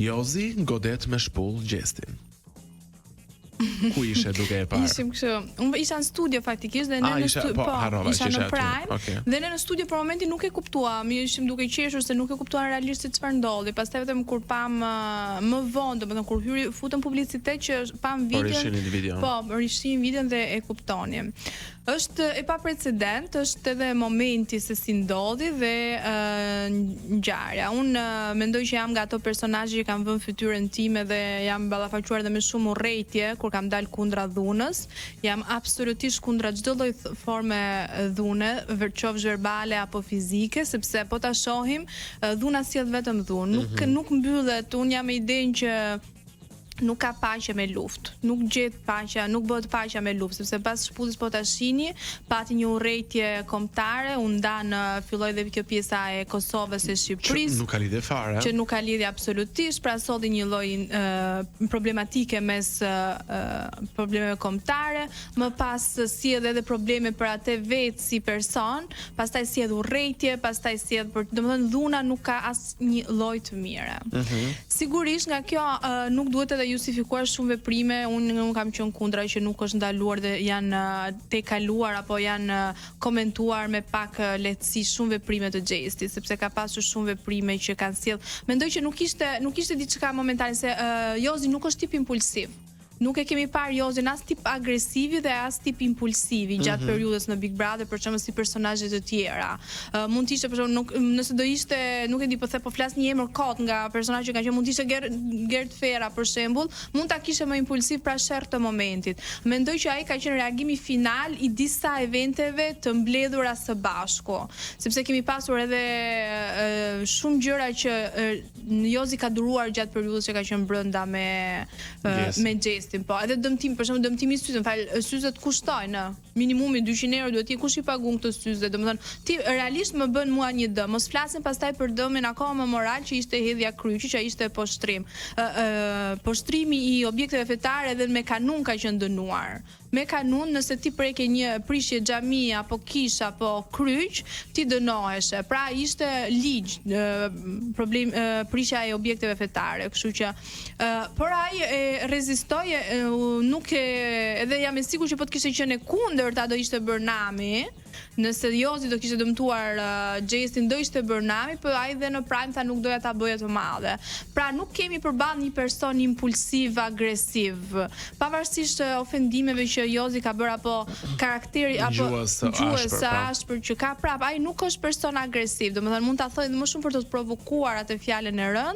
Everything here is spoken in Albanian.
Jozi godet me shpull Gjestin. Ku ishe duke e parë? Ishim kështu. Unë isha në studio faktikisht dhe ne në studio, isha në Prime. Dhe ne në studio për momentin nuk e kuptuam, ishim duke qeshur se nuk e kuptuam realisht se çfarë ndodhi. Pastaj vetëm kur pam më vonë, domethënë kur futëm publicitet që pam videon. Po, rishin videon dhe e kuptonim. Është e paprecedent, është edhe momenti se si ndodhi dhe ngjarja. Unë mendoj që jam nga ato personazhe që kanë vënë fytyrën time dhe jam ballafaquar dhe me shumë urrëtie kur kam dalë kundra dhunës. Jam absolutisht kundra çdo lloj forme dhune, qofsh verbale apo fizike, sepse po ta shohim, dhuna sjell vetëm dhunë. Nuk mbyllet. Unë jam me idenë që nuk ka paqe me luftë, nuk gjet paqja, nuk bëhet paqja me luftë, sepse pas shpullës po ta shihni, pati një urrëtie kombëtare, u ndan filloi dhe kjo pjesa e Kosovës e Shqipërisë. Nuk ka lidhje fare. Që nuk ka lidhje absolutisht, pra solli një lloj problematike mes problemeve kombëtare, më pas sjell edhe probleme për atë vetë si person, pastaj sjell urrëtie, pastaj sjell domethënë dhuna nuk ka asnjë lloj të mirë. Sigurisht nga kjo nuk duhet edhe justifikuar shumë veprime. Unë kam qenë kundra që nuk është ndaluar dhe janë tejkaluar apo janë komentuar me pak lehtësi shumë veprime të Gjestit, sepse ka pasur shumë veprime që kanë sjell. Mendoj që nuk ishte diçka momentane, se Jozi nuk është tip impulsiv. Nuk e kemi parë Jozin as tip agresivi dhe as tip impulsivi gjatë periudhës në Big Brother, për shembull si personazhe të tjera. Mund të ishte për shembull, nëse do ishte, nuk e di, po flas një emër kot nga personazhe që kanë qenë, mund të ishte Gert Fera për shembull, mund ta kishte më impulsiv pra sherr të momentit. Mendoj që ai ka qenë reagimi final i disa eventeve të mbledhura së bashku, sepse kemi pasur edhe shumë gjëra që Jozi ka duruar gjatë periudhës që ka qenë brenda me Gjestin. Po, edhe dëmtim, për shembull dëmtimi i syze, syzet kushtojnë, minimumi 200 euro duhet kush i pagun këto syze, domethënë ti realisht më bën mua një dëm. Mos flasim pastaj për dëmin akoma më moral që ishte hedhja kryqi, që ishte poshtrim. Poshtrimi i objekteve fetare edhe me kanun ka qenë dënuar. Me kanun, nëse ti preke një prishje xhami apo kish apo kryq, ti dënoheshe. Pra ishte ligj prishja e objekteve fetare, kështu që por ai rezistoi, edhe jam e sigurt që po të kishte qenë kundërta do ishte Bërnami. Nëse Jozi do kishte dëmtuar Gjestin, do ishte Bërnami, por ai dhe në Prime tha nuk doja ta bëja të madhe. Pra nuk kemi përballë një person impulsiv, agresiv, pavarësisht ofendimeve që Jozi ka bërë apo karakteri apo gjuhës së ashpër që ka, prap ai nuk është person agresiv. Domethënë mund ta thojë më shumë për të provokuar atë fjalën e rënd,